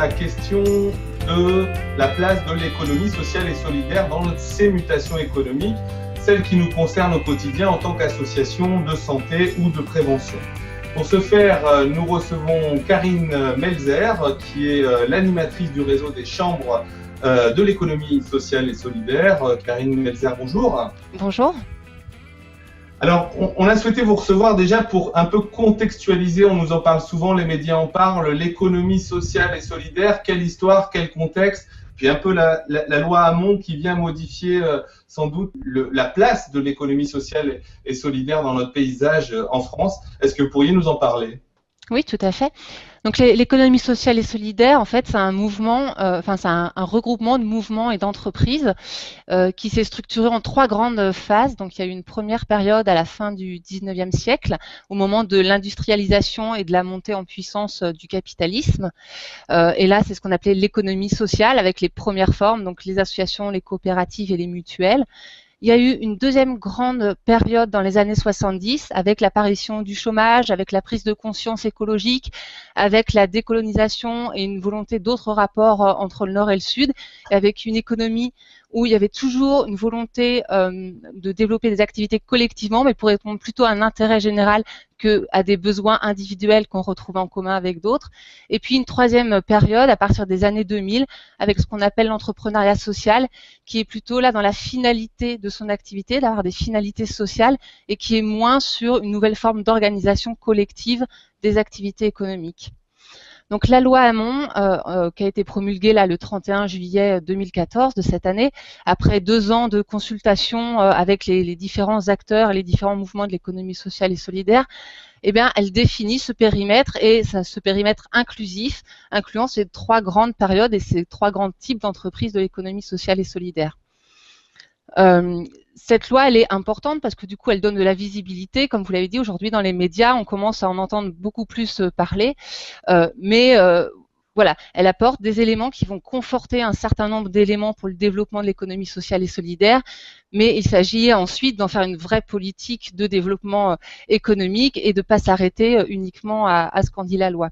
la question de la place de l'économie sociale et solidaire dans ces mutations économiques, celles qui nous concernent au quotidien en tant qu'association de santé ou de prévention. Pour ce faire, nous recevons Karine Melzer, qui est l'animatrice du réseau des chambres de l'économie sociale et solidaire. Karine Melzer, bonjour. Bonjour. Alors, on a souhaité vous recevoir déjà pour un peu contextualiser, on nous en parle souvent, les médias en parlent, l'économie sociale et solidaire, quelle histoire, quel contexte, puis un peu la loi Hamon qui vient modifier sans doute la place de l'économie sociale et solidaire dans notre paysage en France. Est-ce que vous pourriez nous en parler ? Oui, tout à fait. Donc l'économie sociale et solidaire, en fait, c'est un mouvement, c'est un regroupement de mouvements et d'entreprises qui s'est structuré en 3 grandes phases. Donc il y a eu une première période à la fin du 19e siècle, au moment de l'industrialisation et de la montée en puissance du capitalisme. Et là, c'est ce qu'on appelait l'économie sociale, avec les premières formes, donc les associations, les coopératives et les mutuelles. Il y a eu une deuxième grande période dans les années 70 avec l'apparition du chômage, avec la prise de conscience écologique, avec la décolonisation et une volonté d'autres rapports entre le Nord et le Sud, et avec une économie où il y avait toujours une volonté de développer des activités collectivement, mais pour répondre plutôt à un intérêt général qu'à des besoins individuels qu'on retrouvait en commun avec d'autres. Et puis une troisième période à partir des années 2000 avec ce qu'on appelle l'entrepreneuriat social, qui est plutôt là dans la finalité de son activité, d'avoir des finalités sociales et qui est moins sur une nouvelle forme d'organisation collective des activités économiques. Donc la loi Hamon, qui a été promulguée là le 31 juillet 2014 de cette année, après 2 ans de consultation avec les différents acteurs et les différents mouvements de l'économie sociale et solidaire, eh bien, elle définit ce périmètre et ce périmètre inclusif, incluant ces 3 grandes périodes et ces 3 grands types d'entreprises de l'économie sociale et solidaire. Cette loi, elle est importante parce que du coup, elle donne de la visibilité. Comme vous l'avez dit, aujourd'hui, dans les médias, on commence à en entendre beaucoup plus parler. Voilà, elle apporte des éléments qui vont conforter un certain nombre d'éléments pour le développement de l'économie sociale et solidaire. Mais il s'agit ensuite d'en faire une vraie politique de développement économique et de ne pas s'arrêter uniquement à ce qu'en dit la loi.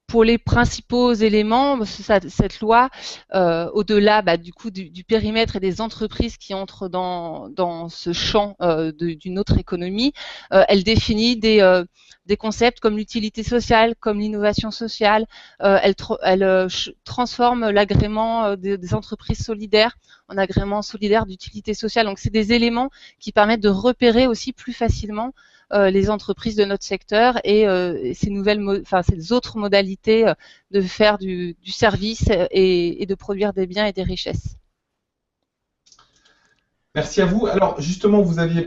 Pour les principaux éléments, cette loi, au-delà du coup du périmètre et des entreprises qui entrent dans ce champ d'une autre économie, elle définit des concepts comme l'utilité sociale, comme l'innovation sociale. Elle transforme l'agrément des entreprises solidaires en agrément solidaire d'utilité sociale. Donc, c'est des éléments qui permettent de repérer aussi plus facilement les entreprises de notre secteur et ces autres modalités de faire du service et de produire des biens et des richesses. Merci à vous. Alors justement, vous avez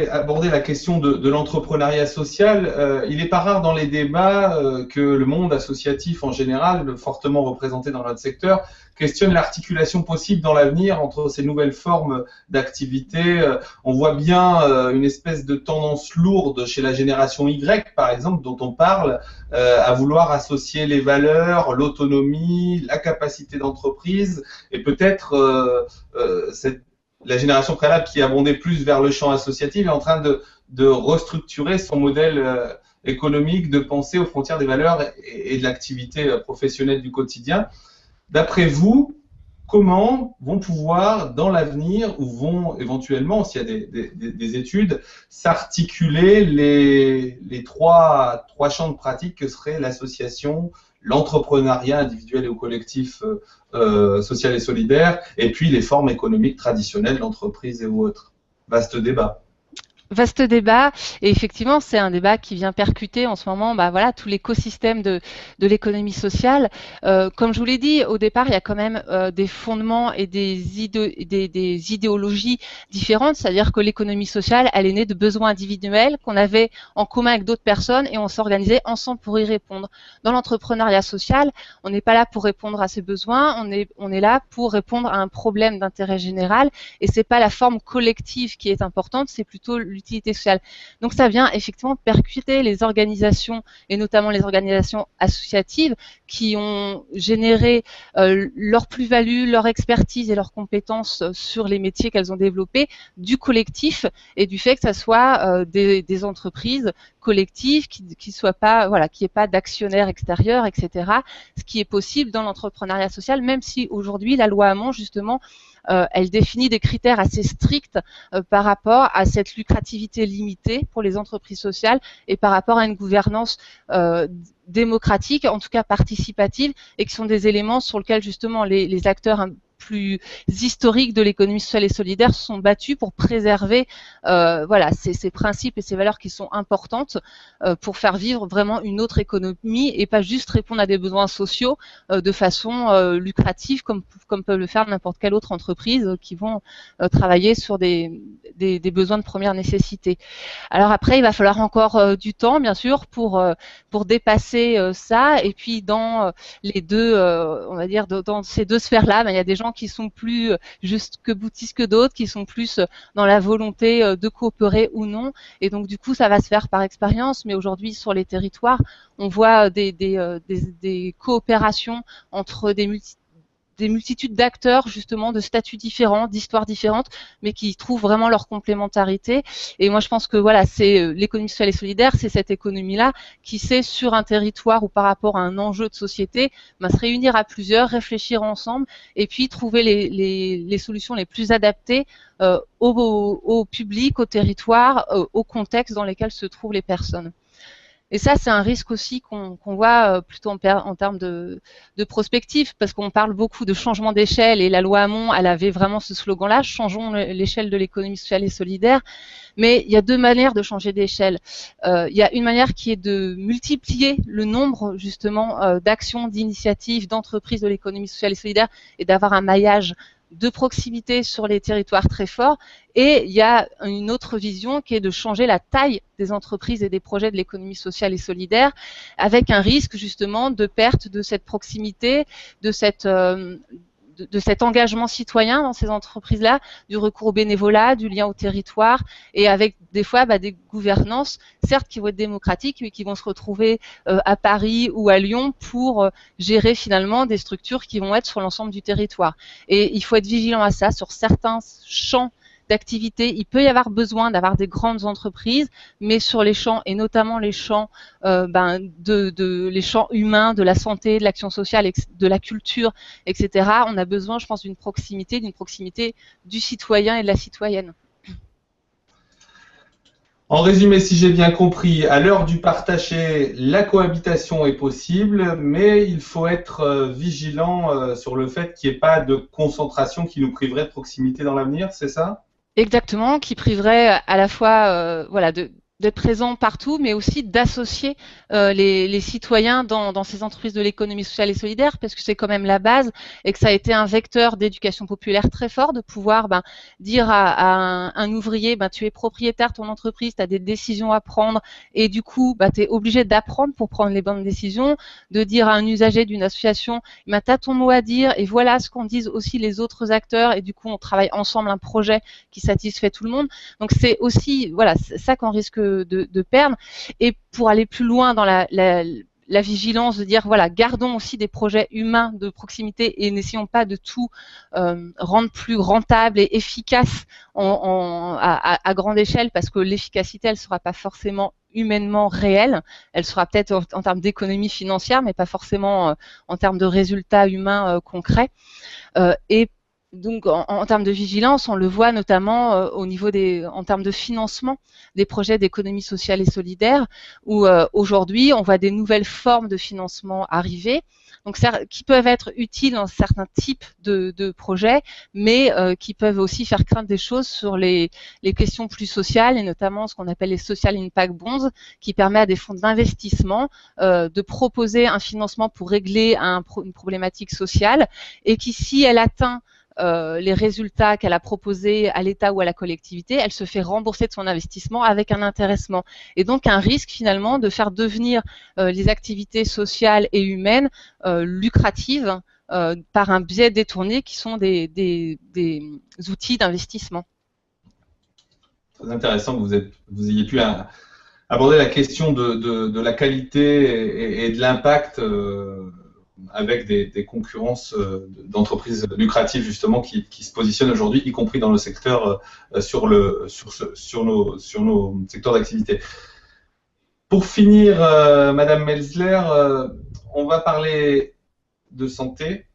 abordé la question de l'entrepreneuriat social. Il n'est pas rare dans les débats que le monde associatif en général, fortement représenté dans notre secteur, questionne l'articulation possible dans l'avenir entre ces nouvelles formes d'activité. On voit bien une espèce de tendance lourde chez la génération Y, par exemple, dont on parle, à vouloir associer les valeurs, l'autonomie, la capacité d'entreprise et peut-être la génération préalable qui abondait plus vers le champ associatif est en train de restructurer son modèle économique, de penser aux frontières des valeurs et de l'activité professionnelle du quotidien. D'après vous, comment vont pouvoir, dans l'avenir, ou vont éventuellement, s'il y a des études, s'articuler les trois champs de pratique que seraient l'association, l'entrepreneuriat individuel et au collectif social et solidaire, et puis les formes économiques traditionnelles d'entreprise et autres. Vaste débat. Vaste débat, et effectivement c'est un débat qui vient percuter en ce moment tout l'écosystème de l'économie sociale. Comme je vous l'ai dit au départ, il y a quand même des fondements et des idéologies différentes, c'est-à-dire que l'économie sociale, elle est née de besoins individuels qu'on avait en commun avec d'autres personnes et on s'organisait ensemble pour y répondre. Dans l'entrepreneuriat social, on n'est pas là pour répondre à ces besoins, on est là pour répondre à un problème d'intérêt général et c'est pas la forme collective qui est importante, c'est plutôt l'utilité sociale. Donc ça vient effectivement percuter les organisations et notamment les organisations associatives qui ont généré leur plus-value, leur expertise et leurs compétences sur les métiers qu'elles ont développés du collectif et du fait que ça soit des entreprises collectif, qui soit pas, voilà, qui ait pas d'actionnaires extérieurs, etc. Ce qui est possible dans l'entrepreneuriat social, même si aujourd'hui la loi Hamon justement elle définit des critères assez stricts par rapport à cette lucrativité limitée pour les entreprises sociales et par rapport à une gouvernance démocratique, en tout cas participative, et qui sont des éléments sur lesquels justement les acteurs plus historiques de l'économie sociale et solidaire se sont battus pour préserver voilà, ces principes et ces valeurs qui sont importantes pour faire vivre vraiment une autre économie et pas juste répondre à des besoins sociaux de façon lucrative comme peuvent le faire n'importe quelle autre entreprise qui vont travailler sur des besoins de première nécessité. Alors après, il va falloir encore du temps, bien sûr, pour dépasser ça. Et puis dans les deux, on va dire, dans ces deux sphères-là, il y a des gens qui sont plus juste que boutistes que d'autres, qui sont plus dans la volonté de coopérer ou non. Et donc du coup, ça va se faire par expérience. Mais aujourd'hui, sur les territoires, on voit des coopérations entre des multitudes d'acteurs, justement, de statuts différents, d'histoires différentes, mais qui trouvent vraiment leur complémentarité. Et moi, je pense que voilà, c'est l'économie sociale et solidaire, c'est cette économie-là qui sait, sur un territoire ou par rapport à un enjeu de société, se réunir à plusieurs, réfléchir ensemble, et puis trouver les solutions les plus adaptées au public, au territoire, au contexte dans lesquels se trouvent les personnes. Et ça, c'est un risque aussi qu'on voit plutôt en termes de prospective, parce qu'on parle beaucoup de changement d'échelle, et la loi Hamon, elle avait vraiment ce slogan-là, changeons l'échelle de l'économie sociale et solidaire. Mais il y a deux manières de changer d'échelle. Il y a une manière qui est de multiplier le nombre, justement, d'actions, d'initiatives, d'entreprises de l'économie sociale et solidaire, et d'avoir un maillage de proximité sur les territoires très forts. Et il y a une autre vision qui est de changer la taille des entreprises et des projets de l'économie sociale et solidaire, avec un risque justement de perte de cette proximité, de cet engagement citoyen dans ces entreprises-là, du recours au bénévolat, du lien au territoire, et avec des fois des gouvernances, certes qui vont être démocratiques, mais qui vont se retrouver à Paris ou à Lyon pour gérer finalement des structures qui vont être sur l'ensemble du territoire. Et il faut être vigilant à ça. Sur certains champs d'activité, il peut y avoir besoin d'avoir des grandes entreprises, mais sur les champs, et notamment les champs, les champs humains, de la santé, de l'action sociale, de la culture, etc., on a besoin, je pense, d'une proximité du citoyen et de la citoyenne. En résumé, si j'ai bien compris, à l'heure du partagé, la cohabitation est possible, mais il faut être vigilant sur le fait qu'il n'y ait pas de concentration qui nous priverait de proximité dans l'avenir, c'est ça ? Exactement, qui priverait à la fois voilà, d'être présent partout, mais aussi d'associer les citoyens dans ces entreprises de l'économie sociale et solidaire, parce que c'est quand même la base, et que ça a été un vecteur d'éducation populaire très fort, de pouvoir dire à un ouvrier, tu es propriétaire de ton entreprise, tu as des décisions à prendre, et du coup, tu es obligé d'apprendre pour prendre les bonnes décisions, de dire à un usager d'une association, tu as ton mot à dire, et voilà ce qu'en disent aussi les autres acteurs, et du coup, on travaille ensemble un projet qui satisfait tout le monde. Donc c'est aussi voilà, ça qu'on risque de perdre. Et pour aller plus loin dans la vigilance, de dire voilà, gardons aussi des projets humains de proximité et n'essayons pas de tout rendre plus rentable et efficace à grande échelle, parce que l'efficacité, elle sera pas forcément humainement réelle, elle sera peut-être en termes d'économie financière, mais pas forcément en termes de résultats humains concrets. Et donc, en termes de vigilance, on le voit notamment au niveau en termes de financement des projets d'économie sociale et solidaire, où aujourd'hui, on voit des nouvelles formes de financement arriver, donc qui peuvent être utiles dans certains types de projets, mais qui peuvent aussi faire craindre des choses sur les questions plus sociales, et notamment ce qu'on appelle les Social Impact Bonds, qui permet à des fonds d'investissement de proposer un financement pour régler une problématique sociale, et qui, si elle atteint les résultats qu'elle a proposés à l'État ou à la collectivité, elle se fait rembourser de son investissement avec un intéressement. Et donc un risque finalement de faire devenir les activités sociales et humaines lucratives par un biais détourné qui sont des outils d'investissement. Très intéressant que vous ayez pu aborder la question de la qualité et de l'impact avec des concurrences d'entreprises lucratives justement qui se positionnent aujourd'hui, y compris dans le secteur sur nos secteurs d'activité. Pour finir, Madame Melzler, on va parler de santé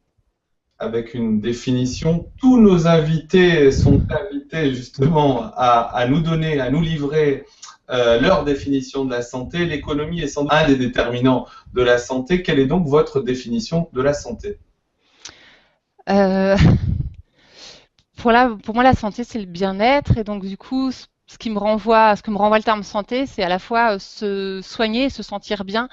avec une définition. Tous nos invités sont invités justement à nous donner, à nous livrer leur définition de la santé. L'économie est sans doute un des déterminants de la santé. Quelle est donc votre définition de la santé? Pour moi, la santé, c'est le bien-être. Et donc, du coup, ce que me renvoie le terme santé, c'est à la fois se soigner et se sentir bien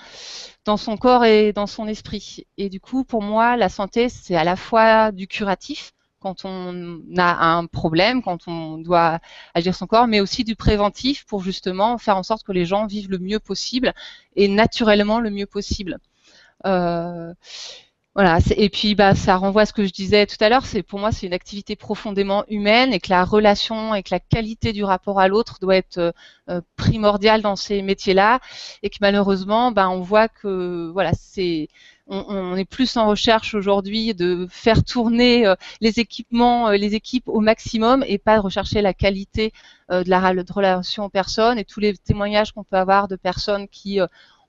dans son corps et dans son esprit. Et du coup, pour moi, la santé, c'est à la fois du curatif, quand on a un problème, quand on doit agir son corps, mais aussi du préventif pour justement faire en sorte que les gens vivent le mieux possible et naturellement le mieux possible. Voilà, et puis ça renvoie à ce que je disais tout à l'heure, pour moi c'est une activité profondément humaine et que la relation et que la qualité du rapport à l'autre doit être primordiale dans ces métiers-là et que malheureusement on voit que voilà, on est plus en recherche aujourd'hui de faire tourner les équipes au maximum et pas de rechercher la qualité de relation aux personnes, et tous les témoignages qu'on peut avoir de personnes qui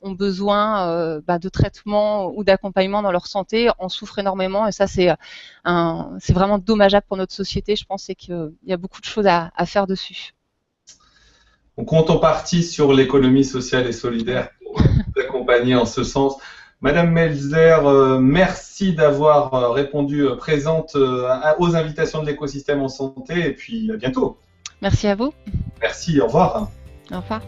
ont besoin de traitement ou d'accompagnement dans leur santé en souffrent énormément, et ça c'est vraiment dommageable pour notre société, je pense, et qu'il y a beaucoup de choses à faire dessus. On compte en partie sur l'économie sociale et solidaire pour vous accompagner en ce sens. Madame Melzler, merci d'avoir répondu présente aux invitations de l'écosystème en santé, et puis à bientôt. Merci à vous. Merci, au revoir. Au revoir.